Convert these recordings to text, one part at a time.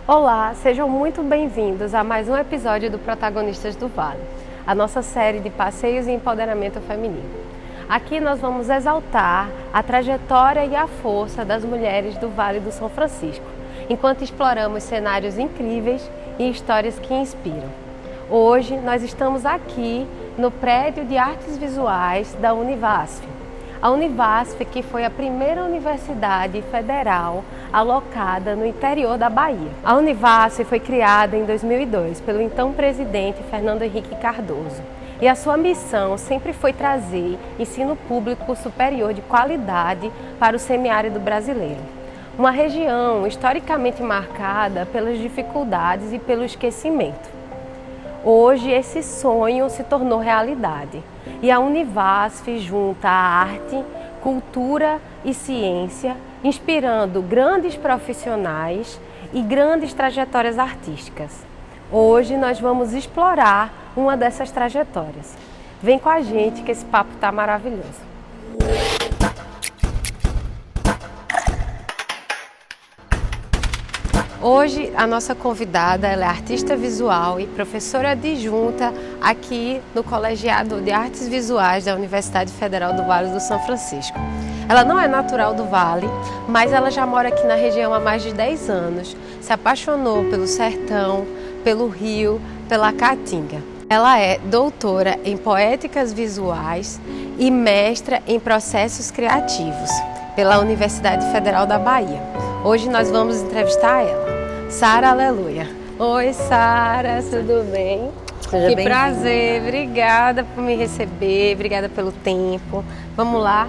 Olá, sejam muito bem-vindos a mais um episódio do Protagonistas do Vale, a nossa série de passeios e empoderamento feminino. Aqui nós vamos exaltar a trajetória e a força das mulheres do Vale do São Francisco, enquanto exploramos cenários incríveis e histórias que inspiram. Hoje nós estamos aqui no prédio de artes visuais da Univasf. A Univasf, que foi a primeira universidade federal alocada no interior da Bahia. A Univasf foi criada em 2002 pelo então presidente Fernando Henrique Cardoso. E a sua missão sempre foi trazer ensino público superior de qualidade para o semiárido brasileiro. Uma região historicamente marcada pelas dificuldades e pelo esquecimento. Hoje esse sonho se tornou realidade e a Univasf junta a arte, cultura e ciência, inspirando grandes profissionais e grandes trajetórias artísticas. Hoje nós vamos explorar uma dessas trajetórias. Vem com a gente que esse papo está maravilhoso. Hoje a nossa convidada ela é artista visual e professora adjunta aqui no Colegiado de Artes Visuais da Universidade Federal do Vale do São Francisco. Ela não é natural do Vale, mas ela já mora aqui na região há mais de 10 anos, se apaixonou pelo sertão, pelo rio, pela caatinga. Ela é doutora em poéticas visuais e mestra em processos criativos pela Universidade Federal da Bahia. Hoje nós vamos entrevistar ela, Sara Aleluia. Oi, Sara, tudo bem? Seja que prazer, obrigada por me receber, obrigada pelo tempo. Vamos lá?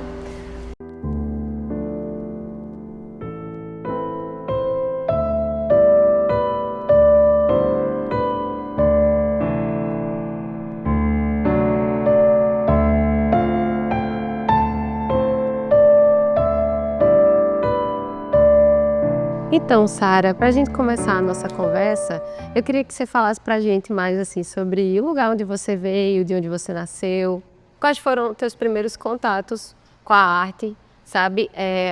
Então, Sara, para a gente começar a nossa conversa, eu queria que você falasse para a gente mais assim sobre o lugar onde você veio, de onde você nasceu, quais foram teus primeiros contatos com a arte, sabe?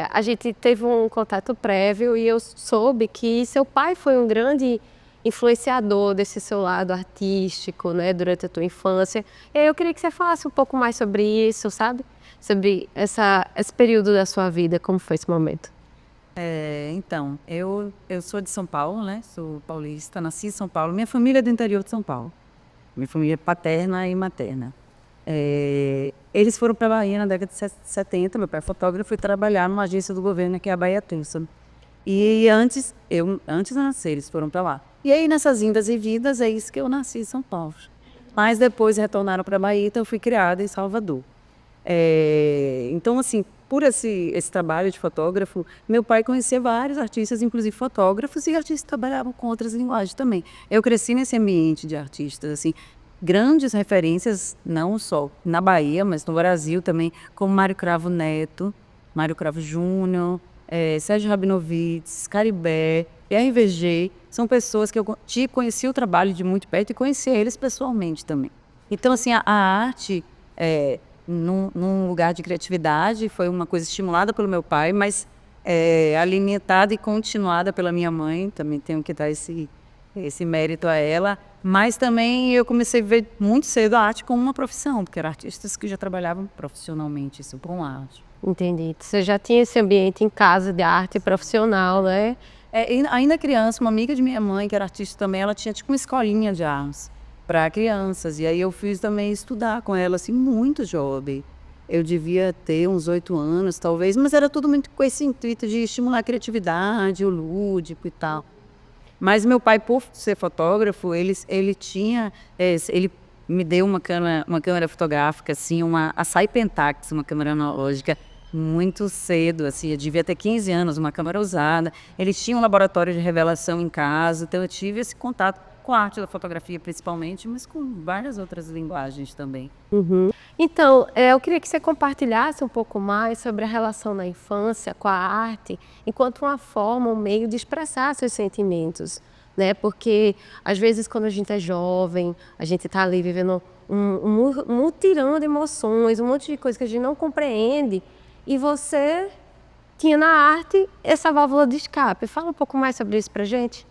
A gente teve um contato prévio e eu soube que seu pai foi um grande influenciador desse seu lado artístico, né, durante a tua infância. E aí eu queria que você falasse um pouco mais sobre isso, sabe? Sobre esse período da sua vida, como foi esse momento? Então, eu sou de São Paulo, né? Sou paulista, nasci em São Paulo. Minha família é do interior de São Paulo. Minha família é paterna e materna. Eles foram para a Bahia na década de 70. Meu pai é fotógrafo e trabalhar numa agência do governo que é a Bahia Tucson. E antes de nascer, eles foram para lá. E aí, nessas indas e vindas, é isso que eu nasci em São Paulo. Mas depois retornaram para a Bahia, então eu fui criada em Salvador. Então, assim, por esse trabalho de fotógrafo, meu pai conhecia vários artistas, inclusive fotógrafos, e artistas que trabalhavam com outras linguagens também. Eu cresci nesse ambiente de artistas, assim, grandes referências, não só na Bahia, mas no Brasil também, como Mário Cravo Neto, Mário Cravo Júnior, Sérgio Rabinovitz, Caribé, RVG, são pessoas que eu conheci o trabalho de muito perto e conheci eles pessoalmente também. Então, assim, a arte... num lugar de criatividade, foi uma coisa estimulada pelo meu pai, mas alimentada e continuada pela minha mãe, também tenho que dar esse mérito a ela, mas também eu comecei a ver muito cedo a arte como uma profissão, porque eram artistas que já trabalhavam profissionalmente isso com arte. Entendi. Você já tinha esse ambiente em casa de arte profissional, né? Ainda criança, uma amiga de minha mãe, que era artista também, ela tinha tipo uma escolinha de artes para crianças. E aí eu fiz também estudar com ela, assim, muito jovem. Eu devia ter uns 8 anos, talvez, mas era tudo muito com esse intuito de estimular a criatividade, o lúdico e tal. Mas meu pai, por ser fotógrafo, ele tinha... ele me deu uma câmera fotográfica, assim, a Sai Pentax, uma câmera analógica, muito cedo, assim, eu devia ter 15 anos, uma câmera usada. Eles tinham um laboratório de revelação em casa, então eu tive esse contato com a arte da fotografia principalmente, mas com várias outras linguagens também. Uhum. Então, eu queria que você compartilhasse um pouco mais sobre a relação na infância com a arte, enquanto uma forma, um meio de expressar seus sentimentos, né? Porque, às vezes, quando a gente é jovem, a gente está ali vivendo um mutirão de emoções, um monte de coisas que a gente não compreende, e você tinha na arte essa válvula de escape. Fala um pouco mais sobre isso pra gente.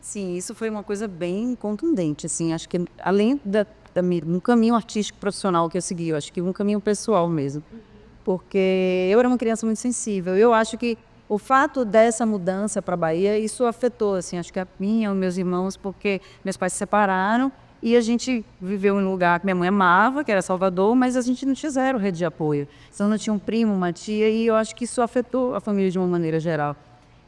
Sim, isso foi uma coisa bem contundente, assim, acho que além um caminho artístico profissional que eu segui, eu acho que um caminho pessoal mesmo, porque eu era uma criança muito sensível. Eu acho que o fato dessa mudança para a Bahia, isso afetou, assim, acho que a minha, os meus irmãos, porque meus pais se separaram e a gente viveu em um lugar que minha mãe amava, que era Salvador, mas a gente não tinha zero rede de apoio. Então não tinha um primo, uma tia, e eu acho que isso afetou a família de uma maneira geral.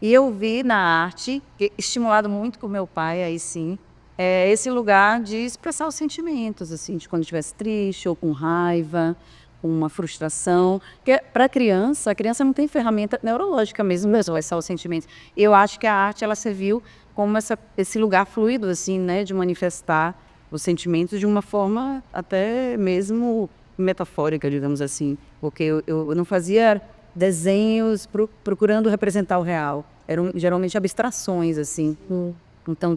E eu vi na arte, estimulado muito por meu pai, aí sim, esse lugar de expressar os sentimentos, assim, de quando estivesse triste ou com raiva, com uma frustração. Porque para a criança não tem ferramenta neurológica mesmo para expressar os sentimentos. Eu acho que a arte ela serviu como esse lugar fluido, assim, né, de manifestar os sentimentos de uma forma até mesmo metafórica, digamos assim, porque eu não fazia desenhos procurando representar o real. Eram geralmente abstrações, assim. Então,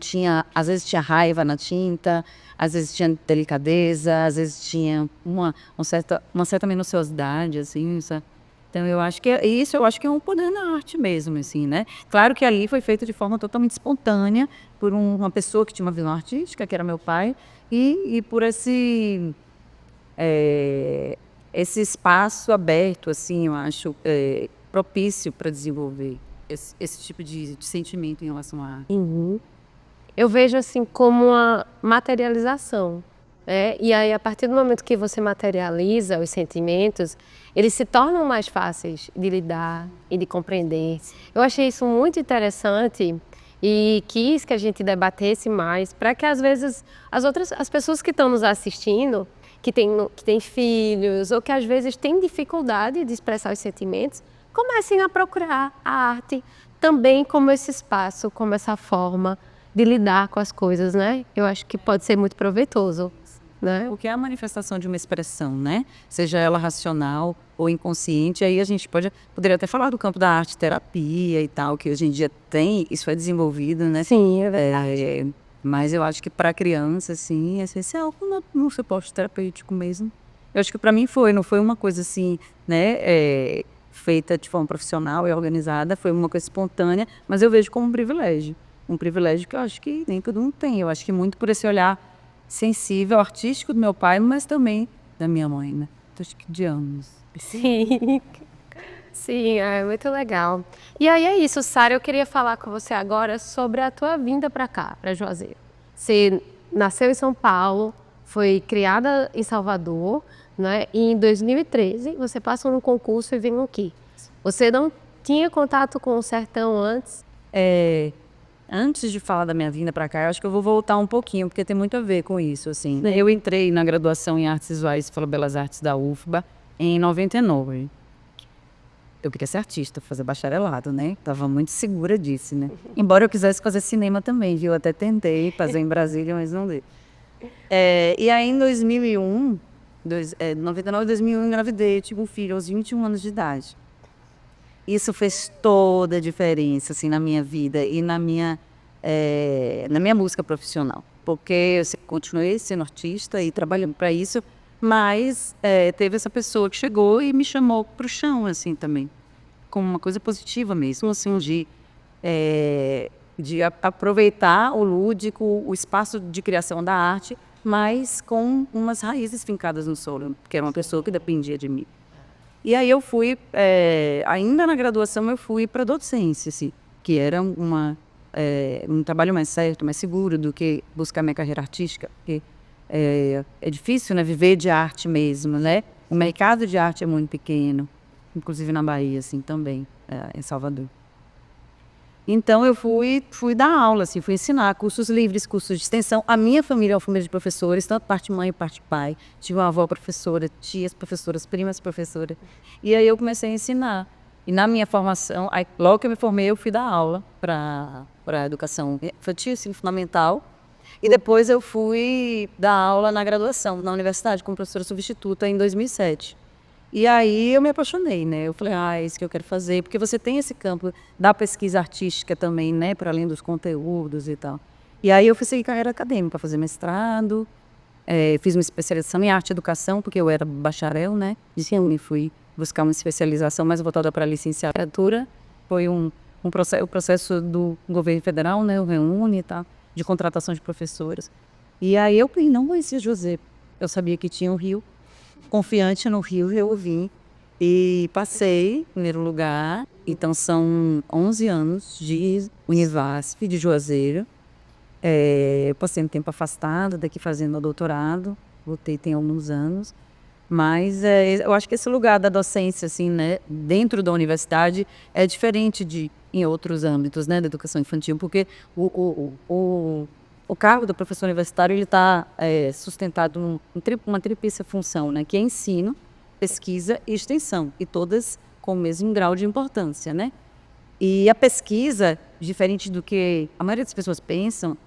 às vezes tinha raiva na tinta, às vezes tinha delicadeza, às vezes tinha uma certa minuciosidade, assim, sabe? Então, eu acho que eu acho que é um poder na arte mesmo, assim, né? Claro que ali foi feito de forma totalmente espontânea por uma pessoa que tinha uma visão artística, que era meu pai, e por esse espaço aberto, assim, eu acho, propício para desenvolver esse tipo de sentimento em relação à arte. Eu vejo assim como uma materialização, né? E aí, a partir do momento que você materializa os sentimentos, eles se tornam mais fáceis de lidar e de compreender. Eu achei isso muito interessante e quis que a gente debatesse mais para que às vezes as pessoas que estão nos assistindo, que têm filhos ou que às vezes têm dificuldade de expressar os sentimentos, comecem a procurar a arte também como esse espaço, como essa forma de lidar com as coisas, né? Eu acho que pode ser muito proveitoso, né? O que é a manifestação de uma expressão, né? Seja ela racional ou inconsciente, aí a gente poderia até falar do campo da arte terapia e tal, que hoje em dia isso é desenvolvido, né? Sim, é verdade. Mas eu acho que para criança, assim, é essencial no suporte terapêutico mesmo. Eu acho que para mim não foi uma coisa assim, né? Feita de forma profissional e organizada, foi uma coisa espontânea, mas eu vejo como um privilégio. Um privilégio que eu acho que nem todo mundo tem. Eu acho que muito por esse olhar sensível, artístico do meu pai, mas também da minha mãe, né? Então, acho que de ambos. Sim, sim, é muito legal. E aí é isso, Sara, eu queria falar com você agora sobre a tua vinda para cá, para Juazeiro. Você nasceu em São Paulo, foi criada em Salvador, né? E em 2013 você passou no concurso e veio aqui. Você não tinha contato com o sertão antes? Antes de falar da minha vinda para cá, eu acho que eu vou voltar um pouquinho, porque tem muito a ver com isso, assim. Eu entrei na graduação em Artes Visuais pela Belas Artes da UFBA em 99. Eu queria ser artista, fazer bacharelado, né? Tava muito segura disso, né? Embora eu quisesse fazer cinema também, viu? Até tentei fazer em Brasília, mas não deu. E aí, em 2001, 99, 2001, engravidei, tive um filho aos 21 anos de idade. Isso fez toda a diferença, assim, na minha vida e na minha música profissional. Porque eu continuei sendo artista e trabalhando para isso, mas teve essa pessoa que chegou e me chamou para o chão, assim, também. Como uma coisa positiva mesmo, assim, de aproveitar o lúdico, o espaço de criação da arte, mas com umas raízes fincadas no solo, que era uma pessoa que dependia de mim. E aí eu fui, ainda na graduação, eu fui para a docência, assim, que era um trabalho mais certo, mais seguro do que buscar minha carreira artística, porque é difícil, né, viver de arte mesmo, né? O mercado de arte é muito pequeno, inclusive na Bahia, assim, também, em Salvador. Então eu fui dar aula, assim, fui ensinar cursos livres, cursos de extensão. A minha família é uma família de professores, tanto parte mãe e parte pai. Tive uma avó professora, tias professoras, primas professoras. E aí eu comecei a ensinar. E na minha formação, logo que eu me formei, eu fui dar aula para educação infantil, ensino fundamental. E depois eu fui dar aula na graduação, na universidade, como professora substituta em 2007. E aí eu me apaixonei, né? Eu falei, é isso que eu quero fazer, porque você tem esse campo da pesquisa artística também, né? Para além dos conteúdos e tal. E aí eu fui seguir carreira acadêmica, fazer mestrado, fiz uma especialização em arte e educação, porque eu era bacharel, né? E fui buscar uma especialização mais voltada para a licenciatura. Foi um o processo do governo federal, né, o Reúne e tal, de contratação de professoras. E aí eu não conhecia José. Eu sabia que tinha um Rio. Confiante no Rio, eu vim e passei em primeiro lugar. Então são 11 anos de Univasf, de Juazeiro. Eu passei um tempo afastada daqui fazendo meu doutorado. Voltei tem alguns anos. Mas eu acho que esse lugar da docência, assim, né, dentro da universidade, é diferente de em outros âmbitos, né, da educação infantil, porque o cargo do professor universitário ele está sustentado uma tríplice função, né, que é ensino, pesquisa e extensão, e todas com o mesmo grau de importância, né? E a pesquisa, diferente do que a maioria das pessoas pensam,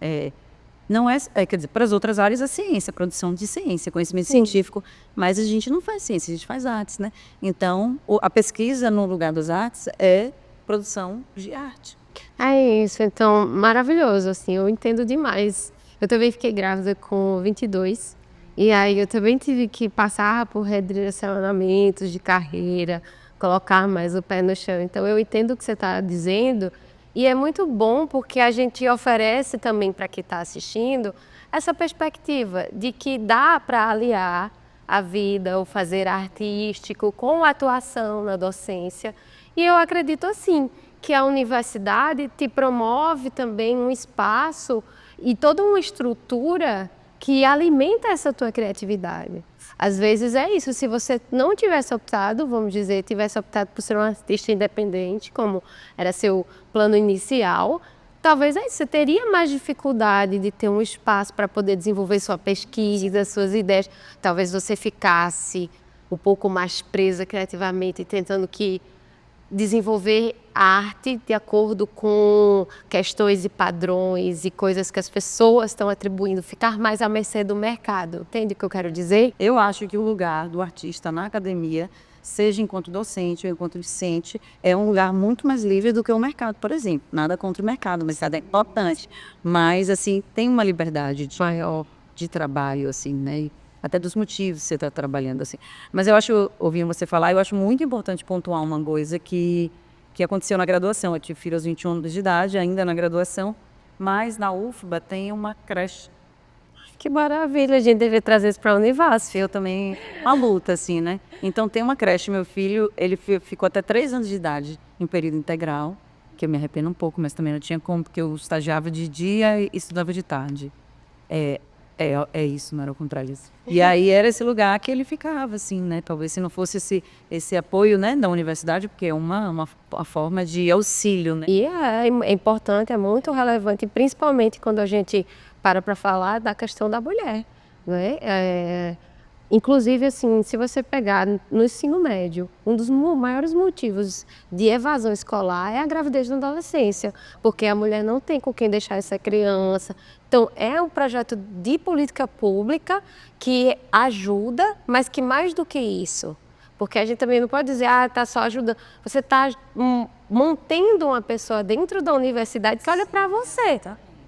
não quer dizer, para as outras áreas, a ciência, a produção de ciência, conhecimento científico, mas a gente não faz ciência, a gente faz artes, né? Então, a pesquisa no lugar das artes é produção de arte. É isso, então, maravilhoso, assim, eu entendo demais. Eu também fiquei grávida com 22, e aí eu também tive que passar por redirecionamentos de carreira, colocar mais o pé no chão. Então, eu entendo o que você está dizendo, e é muito bom porque a gente oferece também para quem está assistindo essa perspectiva de que dá para aliar a vida, o fazer artístico com a atuação na docência. E eu acredito assim, que a universidade te promove também um espaço e toda uma estrutura que alimenta essa tua criatividade. Às vezes é isso, se você não tivesse optado, vamos dizer, tivesse optado por ser um artista independente, como era seu plano inicial, talvez é isso, você teria mais dificuldade de ter um espaço para poder desenvolver sua pesquisa, suas ideias. Talvez você ficasse um pouco mais presa criativamente, tentando desenvolver arte de acordo com questões e padrões e coisas que as pessoas estão atribuindo, ficar mais à mercê do mercado. Entende o que eu quero dizer? Eu acho que o lugar do artista na academia, seja enquanto docente ou enquanto discente, é um lugar muito mais livre do que o mercado, por exemplo. Nada contra o mercado, mas é importante. Mas, assim, tem uma liberdade maior de trabalho, assim, né? Até dos motivos que você está trabalhando, assim. Mas eu acho, ouvindo você falar, eu acho muito importante pontuar uma coisa que aconteceu na graduação. Eu tive filho aos 21 anos de idade, ainda na graduação, mas na UFBA tem uma creche. Que maravilha, a gente deveria trazer isso para a Univasf. Eu também, uma luta, assim, né? Então tem uma creche, meu filho, ele ficou até 3 anos de idade em período integral, que eu me arrependo um pouco, mas também não tinha como, porque eu estagiava de dia e estudava de tarde. É isso, não era o contrário disso. E aí era esse lugar que ele ficava, assim, né? Talvez se não fosse esse apoio, né, da universidade, porque é uma forma de auxílio, né? E é importante, é muito relevante, principalmente quando a gente para falar da questão da mulher, né? Inclusive, assim, se você pegar no ensino médio, um dos maiores motivos de evasão escolar é a gravidez na adolescência, porque a mulher não tem com quem deixar essa criança. Então, é um projeto de política pública que ajuda, mas que mais do que isso, porque a gente também não pode dizer, tá só ajudando. Você está mantendo uma pessoa dentro da universidade que olha para você.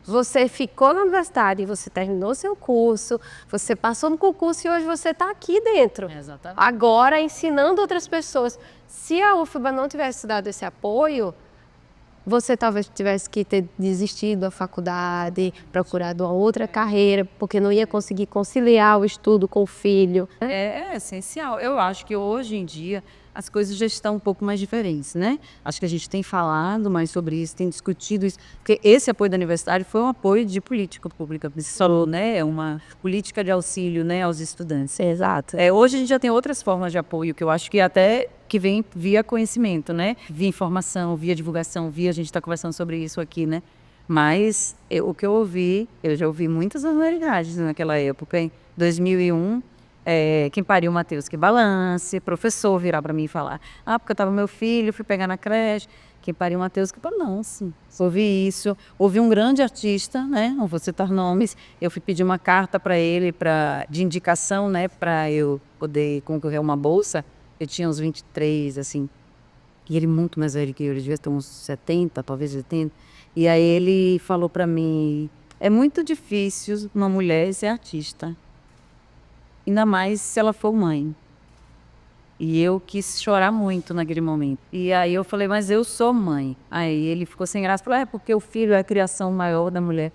Você ficou na universidade, você terminou seu curso, você passou no concurso e hoje você está aqui dentro. Exatamente. Agora ensinando outras pessoas. Se a UFBA não tivesse dado esse apoio, você talvez tivesse que ter desistido da faculdade, procurado uma outra carreira, porque não ia conseguir conciliar o estudo com o filho. É essencial. Eu acho que hoje em dia as coisas já estão um pouco mais diferentes, né? Acho que a gente tem falado mais sobre isso, tem discutido isso, porque esse apoio da universidade foi um apoio de política pública, você falou, né? É uma política de auxílio, né, aos estudantes. Exato. Hoje a gente já tem outras formas de apoio, que eu acho que até que vem via conhecimento, né? Via informação, via divulgação, a gente está conversando sobre isso aqui, né? Mas o que eu já ouvi muitas barbaridades naquela época, em 2001. Quem pariu o Matheus que balance, professor virar para mim e falar, porque eu tava meu filho, fui pegar na creche, quem pariu o Matheus que balance. Ouvi isso, ouvi um grande artista, né, não vou citar nomes, eu fui pedir uma carta para ele de indicação, né, para eu poder concorrer a uma bolsa, eu tinha uns 23, assim, e ele muito mais velho que eu, ele devia ter uns 70, talvez 80, e aí ele falou para mim, é muito difícil uma mulher ser artista. Ainda mais se ela for mãe. E eu quis chorar muito naquele momento. E aí eu falei, mas eu sou mãe. Aí ele ficou sem graça, falou, porque o filho é a criação maior da mulher.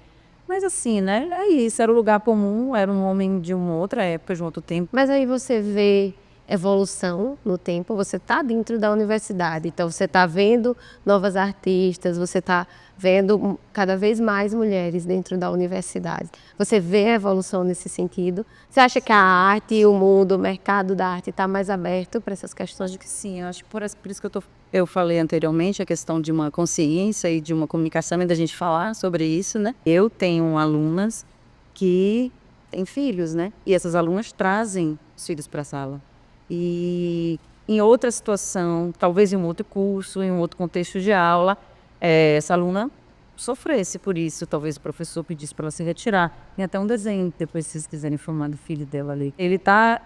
Mas assim, né, é isso, era um lugar comum, era um homem de uma outra época, de um outro tempo. Mas aí você vê evolução no tempo, você está dentro da universidade, então você está vendo novas artistas, você está vendo cada vez mais mulheres dentro da universidade. Você vê a evolução nesse sentido? Você acha que a arte, o mundo, o mercado da arte está mais aberto para essas questões? Acho que sim, eu acho que por isso que eu falei anteriormente, a questão de uma consciência e de uma comunicação e da gente falar sobre isso, né? Eu tenho alunas que têm filhos, né? E essas alunas trazem os filhos para a sala. E em outra situação, talvez em um outro curso, em um outro contexto de aula, essa aluna sofresse por isso, talvez o professor pedisse para ela se retirar. Tem até um desenho, depois se vocês quiserem informar do filho dela ali. Ele tá,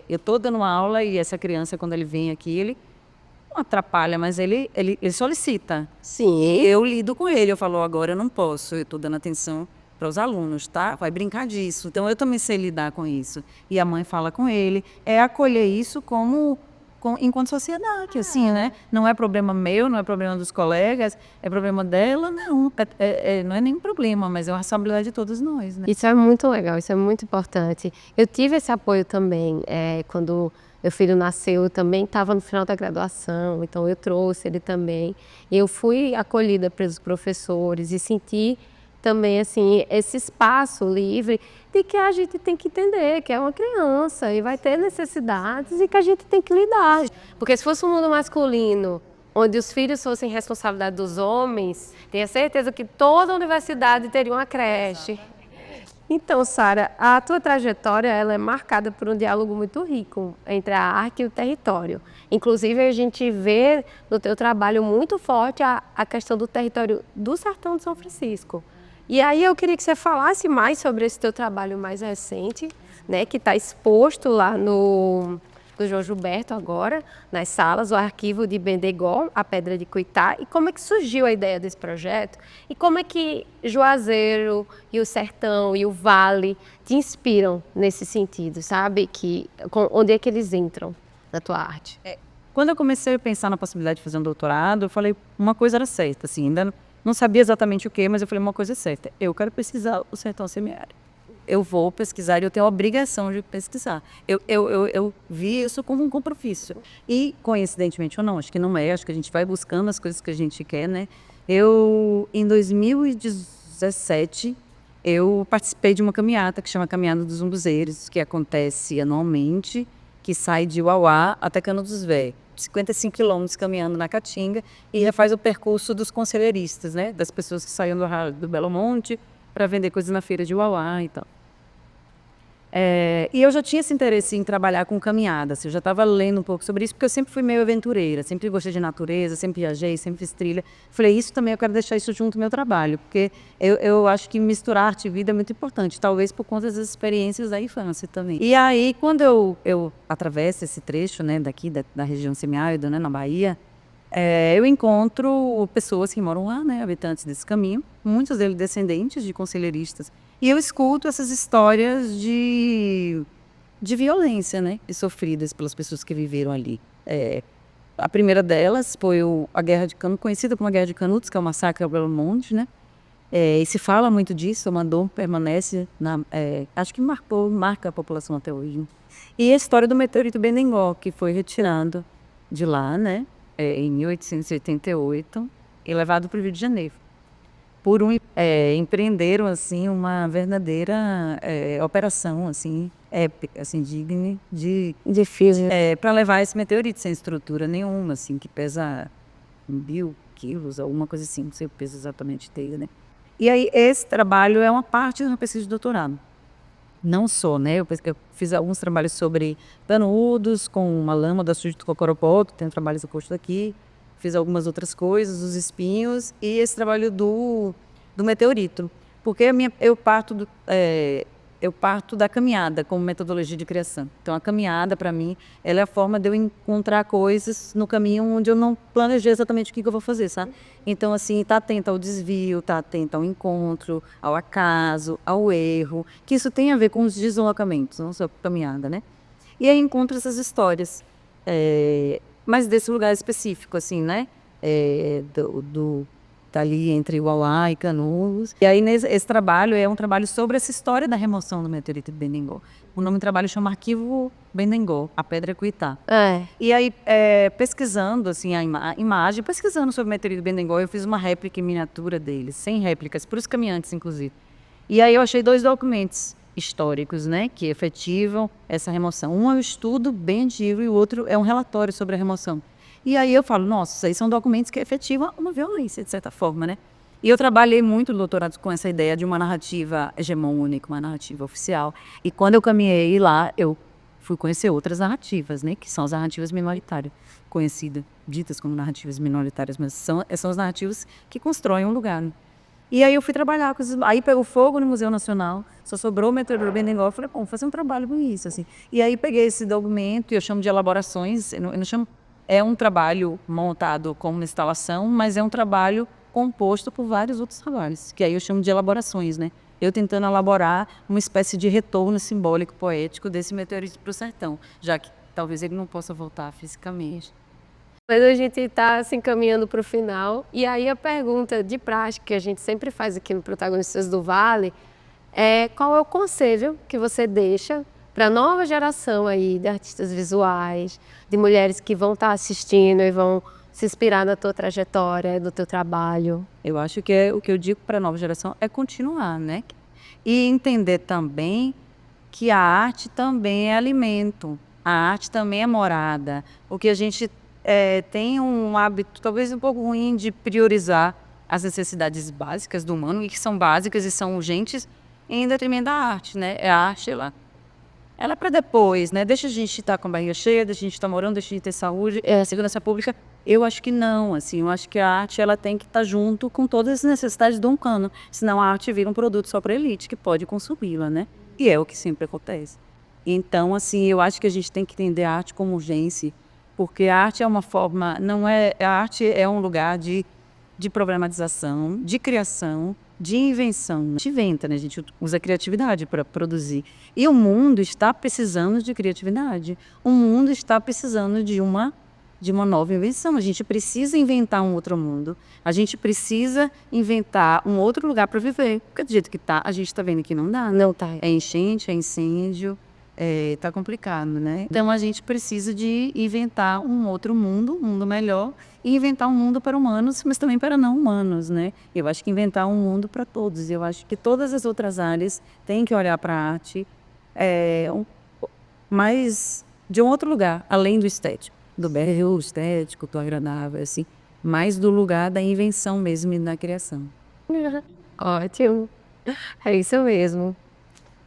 eu estou dando uma aula e essa criança, quando ele vem aqui, ele não atrapalha, mas ele solicita. Sim. Eu lido com ele, eu falo, agora eu não posso, eu estou dando atenção para os alunos, tá? Vai brincar disso. Então, eu também sei lidar com isso. E a mãe fala com ele, acolher isso enquanto sociedade, assim, né? Não é problema meu, não é problema dos colegas, é problema dela, não. Não é nenhum problema, mas é uma responsabilidade de todos nós, né? Isso é muito legal, isso é muito importante. Eu tive esse apoio também, quando meu filho nasceu, eu também estava no final da graduação, então eu trouxe ele também. Eu fui acolhida pelos professores e senti também assim esse espaço livre de que a gente tem que entender que é uma criança e vai ter necessidades e que a gente tem que lidar. Porque se fosse um mundo masculino, onde os filhos fossem responsabilidade dos homens, tenha certeza que toda a universidade teria uma creche. Então, Sara, a tua trajetória ela é marcada por um diálogo muito rico entre a arte e o território. Inclusive, a gente vê no teu trabalho muito forte a questão do território do Sertão de São Francisco. E aí eu queria que você falasse mais sobre esse teu trabalho mais recente, né, que está exposto lá no João Gilberto agora, nas salas, o arquivo de Bendegó, a Pedra de Cuitá, e como é que surgiu a ideia desse projeto, e como é que Juazeiro e o Sertão e o Vale te inspiram nesse sentido, sabe? Onde é que eles entram na tua arte? Quando eu comecei a pensar na possibilidade de fazer um doutorado, eu falei, uma coisa era certa, assim, ainda não sabia exatamente o que, mas eu falei, uma coisa é certa, eu quero pesquisar o sertão semiárido. Eu vou pesquisar e eu tenho a obrigação de pesquisar. Eu vi isso como um compromisso. E, coincidentemente ou não, acho que não é, acho que a gente vai buscando as coisas que a gente quer, né? Em 2017, eu participei de uma caminhada que chama Caminhada dos Umbuzeiros, que acontece anualmente, que sai de Uauá até Cano dos Véus. 55 quilômetros caminhando na Caatinga e faz o percurso dos conselheiristas, né? Das pessoas que saíam do Belo Monte para vender coisas na feira de Uauá e tal. E eu já tinha esse interesse em trabalhar com caminhadas, eu já estava lendo um pouco sobre isso, porque eu sempre fui meio aventureira, sempre gostei de natureza, sempre viajei, sempre fiz trilha. Falei, isso também eu quero deixar isso junto ao meu trabalho, porque eu acho que misturar arte e vida é muito importante, talvez por conta das experiências da infância também. E aí, quando eu atravesso esse trecho, né, daqui da região semiárida, né, na Bahia, eu encontro pessoas que moram lá, né, habitantes desse caminho, muitos deles descendentes de conselheiristas. E eu escuto essas histórias de violência, né, sofridas pelas pessoas que viveram ali. A primeira delas foi a Guerra de Canudos, conhecida como a Guerra de Canudos, que é o massacre ao Belo Monte, né? E se fala muito disso, o Mandom permanece, acho que marca a população até hoje. Né? E a história do meteorito Bendegó, que foi retirado de lá, né, em 1888 e levado para o Rio de Janeiro. Empreenderam assim uma verdadeira operação assim épica, assim digna de difícil para levar esse meteorito sem estrutura nenhuma, assim que pesa 1.000 quilos, alguma coisa assim, não sei o peso exatamente dele, né? E aí esse trabalho é uma parte da pesquisa de doutorado. Não só, né? Eu fiz alguns trabalhos sobre Canudos com uma lama da Sujo do Cocoropó, que tem trabalhos oposto aqui. Fiz algumas outras coisas, os espinhos e esse trabalho do meteorito. Porque eu parto da caminhada como metodologia de criação. Então, a caminhada, para mim, ela é a forma de eu encontrar coisas no caminho onde eu não planejei exatamente o que eu vou fazer, sabe? Então, assim, tá atenta ao desvio, tá atenta ao encontro, ao acaso, ao erro, que isso tem a ver com os deslocamentos, não só com a caminhada, né? E aí encontro essas histórias. Mas desse lugar específico, assim, né? Dali entre Uauá e Canudos. E aí esse trabalho é um trabalho sobre essa história da remoção do meteorito de Benengô. O nome do trabalho chama Arquivo Benengô, a Pedra Cuitá. E aí, pesquisando assim, a imagem, pesquisando sobre o meteorito Benengô, eu fiz uma réplica em miniatura dele, 100 réplicas, para os caminhantes, inclusive. E aí eu achei 2 documentos históricos, né, que efetivam essa remoção. Um é um estudo bem antigo e o outro é um relatório sobre a remoção. E aí eu falo, nossa, isso aí são documentos que efetivam uma violência, de certa forma, né? E eu trabalhei muito no doutorado com essa ideia de uma narrativa hegemônica, uma narrativa oficial. E quando eu caminhei lá, eu fui conhecer outras narrativas, né? Que são as narrativas minoritárias, conhecidas, ditas como narrativas minoritárias, mas são as narrativas que constroem um lugar, né? E aí eu fui trabalhar com isso. Aí pegou fogo no Museu Nacional, só sobrou o meteoro Benengô. Eu falei, bom, vou fazer um trabalho com isso, assim. E aí peguei esse documento, e eu chamo de elaborações, eu não chamo... É um trabalho montado como uma instalação, mas é um trabalho composto por vários outros trabalhos, que aí eu chamo de elaborações, né? Eu tentando elaborar uma espécie de retorno simbólico, poético desse meteorito para o sertão, já que talvez ele não possa voltar fisicamente. Mas a gente está se encaminhando para o final, e aí a pergunta de prática que a gente sempre faz aqui no Protagonistas do Vale é qual é o conselho que você deixa para a nova geração aí de artistas visuais, de mulheres que vão estar assistindo e vão se inspirar na tua trajetória, no teu trabalho? Eu acho que o que eu digo para a nova geração é continuar, né? E entender também que a arte também é alimento, a arte também é morada. O que a gente tem um hábito talvez um pouco ruim de priorizar as necessidades básicas do humano, e que são básicas e são urgentes, em detrimento da arte, né? A arte, ela é para depois, né? Deixa a gente estar com a barriga cheia, deixa a gente estar morando, deixa a gente ter saúde, segurança pública. Eu acho que não, assim, eu acho que a arte ela tem que estar junto com todas as necessidades do humano, senão a arte vira um produto só para a elite, que pode consumi-la, né? E é o que sempre acontece. Então, assim, eu acho que a gente tem que entender a arte como urgência, porque a arte é uma forma, não é, a arte é um lugar de problematização, de criação, de invenção. A gente inventa, né? A gente usa a criatividade para produzir. E o mundo está precisando de criatividade. O mundo está precisando de uma nova invenção. A gente precisa inventar um outro mundo. A gente precisa inventar um outro lugar para viver. Porque do jeito que tá, a gente está vendo que não dá. Não tá. É enchente, é incêndio. Tá complicado, né? Então a gente precisa de inventar um outro mundo, um mundo melhor, e inventar um mundo para humanos, mas também para não humanos, né? Eu acho que inventar um mundo para todos. Eu acho que todas as outras áreas têm que olhar para a arte mais de um outro lugar, além do estético, do belo estético, do agradável, assim, mais do lugar da invenção mesmo e da criação. Ótimo. É isso mesmo.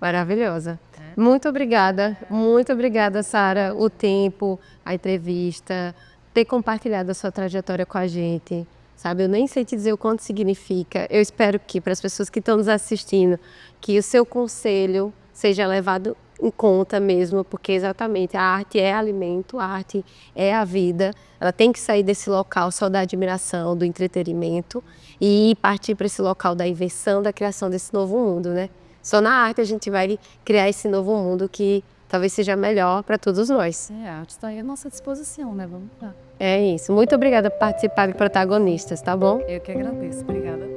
Maravilhosa. Muito obrigada, Sara, o tempo, a entrevista, ter compartilhado a sua trajetória com a gente, sabe? Eu nem sei te dizer o quanto significa. Eu espero que, para as pessoas que estão nos assistindo, que o seu conselho seja levado em conta mesmo, porque exatamente a arte é alimento, a arte é a vida, ela tem que sair desse local só da admiração, do entretenimento e partir para esse local da invenção, da criação desse novo mundo, né? Só na arte a gente vai criar esse novo mundo que talvez seja melhor para todos nós. A arte está aí à nossa disposição, né? Vamos lá. É isso. Muito obrigada por participar de Protagonistas, tá bom? Eu que agradeço. Obrigada.